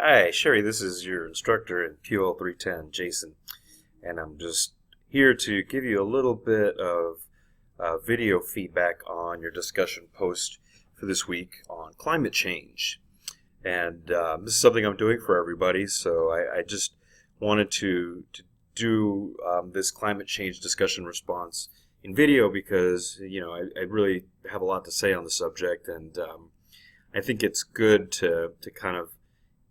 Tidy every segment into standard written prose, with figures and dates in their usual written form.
Hi, Sherry. This is your instructor in QL 310, Jason, and I'm just here to give you a little bit of video feedback on your discussion post for this week on climate change. And this is something I'm doing for everybody, so I just wanted to do this climate change discussion response in video because, I really have a lot to say on the subject, and I think it's good to kind of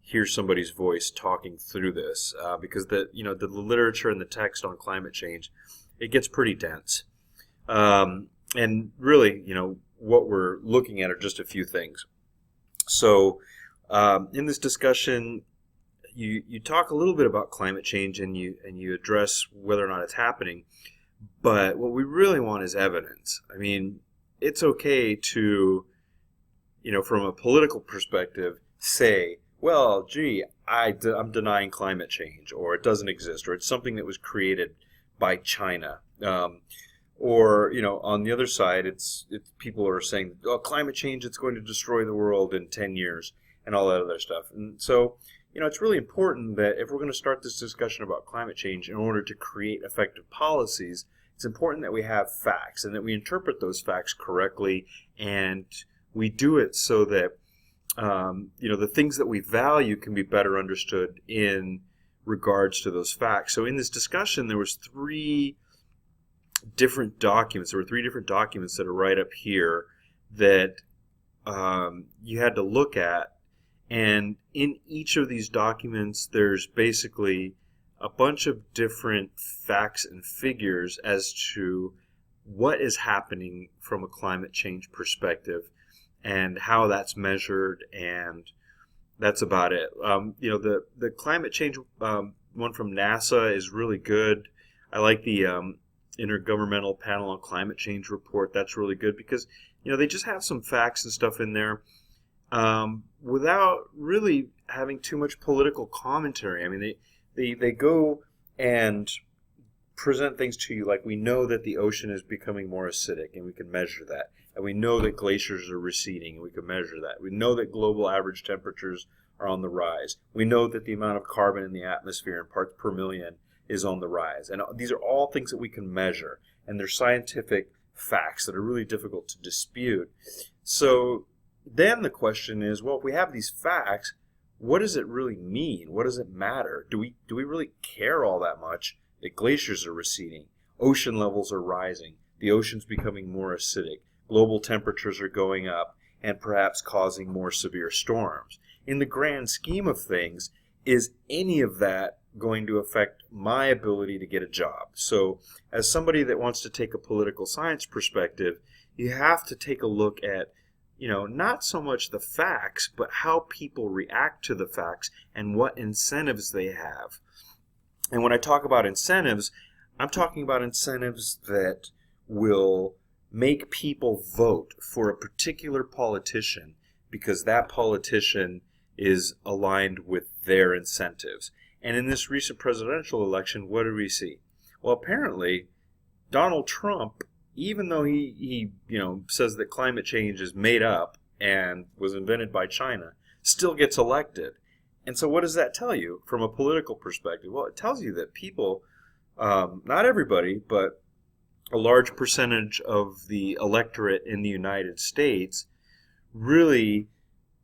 hear somebody's voice talking through this because the literature and the text on climate change, it gets pretty dense, and really what we're looking at are just a few things. So in this discussion, you talk a little bit about climate change and you address whether or not it's happening, but what we really want is evidence. I mean, it's okay to from a political perspective say, well, gee, I'm denying climate change, or it doesn't exist, or it's something that was created by China. Or, on the other side, it's people are saying, oh, climate change, it's going to destroy the world in 10 years, and all that other stuff. And so, it's really important that if we're going to start this discussion about climate change in order to create effective policies, it's important that we have facts and that we interpret those facts correctly, and we do it so that the things that we value can be better understood in regards to those facts. So in this discussion, there was three different documents. There were three different documents that are right up here that you had to look at. And in each of these documents, there's basically a bunch of different facts and figures as to what is happening from a climate change perspective and how that's measured, and that's about it. The climate change one from NASA is really good. I like the Intergovernmental Panel on Climate Change report. That's really good because they just have some facts and stuff in there without really having too much political commentary. I mean, they go and present things to you like, we know that the ocean is becoming more acidic, and we can measure that. And we know that glaciers are receding, and we can measure that. We know that global average temperatures are on the rise. We know that the amount of carbon in the atmosphere in parts per million is on the rise. And these are all things that we can measure, and they're scientific facts that are really difficult to dispute. So then the question is, well, if we have these facts, what does it really mean? What does it matter? Do we really care all that much that glaciers are receding, ocean levels are rising, the ocean's becoming more acidic, global temperatures are going up, and perhaps causing more severe storms? In the grand scheme of things, is any of that going to affect my ability to get a job? So as somebody that wants to take a political science perspective, you have to take a look at not so much the facts, but how people react to the facts and what incentives they have. And when I talk about incentives, I'm talking about incentives that will make people vote for a particular politician because that politician is aligned with their incentives. And in this recent presidential election, what did we see? Well, apparently, Donald Trump, even though he says that climate change is made up and was invented by China, still gets elected. And so what does that tell you from a political perspective? Well, it tells you that people, not everybody, but a large percentage of the electorate in the United States really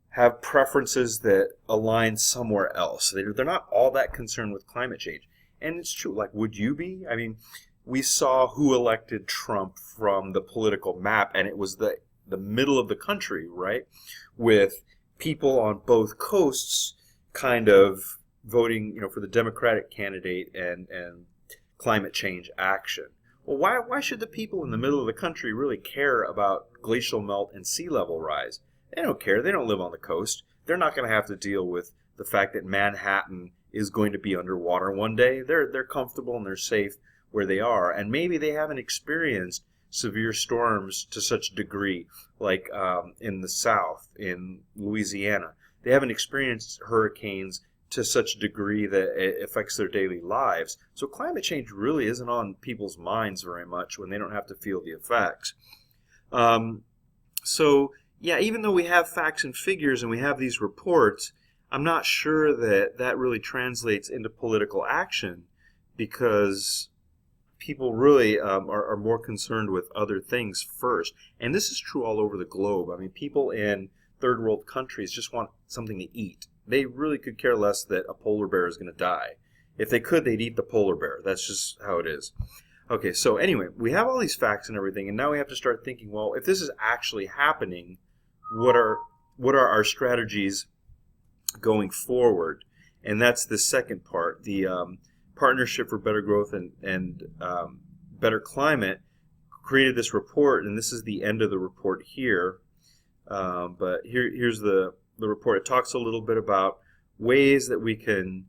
have preferences that align somewhere else. They're not all that concerned with climate change. And it's true. Like, would you be? I mean, we saw who elected Trump from the political map, and it was the middle of the country, right? With people on both coasts kind of voting, for the Democratic candidate and climate change action. Well, why should the people in the middle of the country really care about glacial melt and sea level rise? They don't care. They don't live on the coast. They're not going to have to deal with the fact that Manhattan is going to be underwater one day. They're comfortable and they're safe where they are. And maybe they haven't experienced severe storms to such a degree, like in the South, in Louisiana. They haven't experienced hurricanes to such a degree that it affects their daily lives. So climate change really isn't on people's minds very much when they don't have to feel the effects. So yeah, even though we have facts and figures and we have these reports, I'm not sure that that really translates into political action, because people really are more concerned with other things first. And this is true all over the globe. I mean, people in third world countries just want something to eat. They really could care less that a polar bear is going to die. If they could, they'd eat the polar bear. That's just how it is. Okay, so anyway, we have all these facts and everything, and now we have to start thinking, well, if this is actually happening, what are our strategies going forward? And that's the second part. The Partnership for Better Growth and Better Climate created this report, and this is the end of the report here. But here's the report. It talks a little bit about ways that we can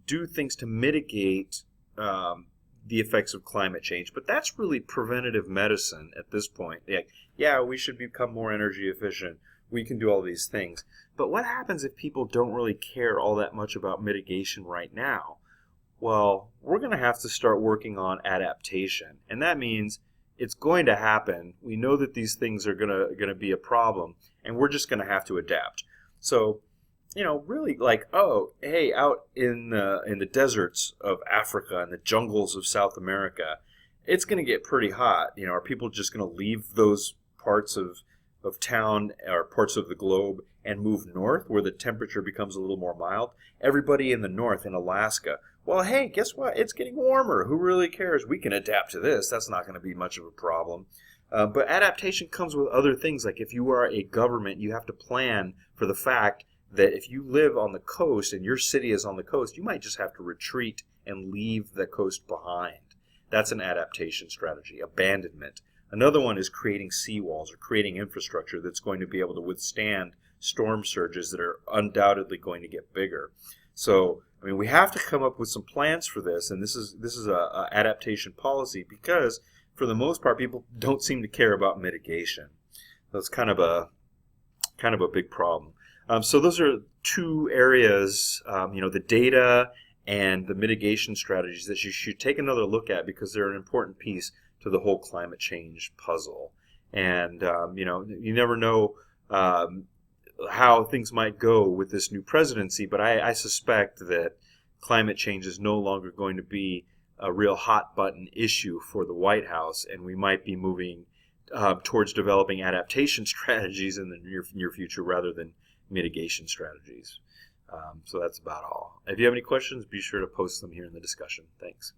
do things to mitigate the effects of climate change. But that's really preventative medicine at this point. Yeah, we should become more energy efficient. We can do all these things. But what happens if people don't really care all that much about mitigation right now? Well, we're going to have to start working on adaptation. And that means it's going to happen. We know that these things are going to be a problem, and we're just going to have to adapt. So, really, like, oh, hey, out in the deserts of Africa and the jungles of South America, it's going to get pretty hot. Are people just going to leave those parts of town or parts of the globe and move north where the temperature becomes a little more mild? Everybody in the north, in Alaska, well, hey, guess what? It's getting warmer. Who really cares? We can adapt to this. That's not going to be much of a problem. But adaptation comes with other things. Like if you are a government, you have to plan for the fact that if you live on the coast and your city is on the coast, you might just have to retreat and leave the coast behind. That's an adaptation strategy. Abandonment. Another one is creating seawalls or creating infrastructure that's going to be able to withstand storm surges that are undoubtedly going to get bigger. So, I mean, we have to come up with some plans for this, and this is a adaptation policy, because for the most part, people don't seem to care about mitigation. That's kind of a big problem. So those are two areas, the data and the mitigation strategies that you should take another look at, because they're an important piece to the whole climate change puzzle. And you never know how things might go with this new presidency, but I suspect that climate change is no longer going to be a real hot button issue for the White House, and we might be moving towards developing adaptation strategies in the near future rather than mitigation strategies. So that's about all. If you have any questions, be sure to post them here in the discussion. Thanks.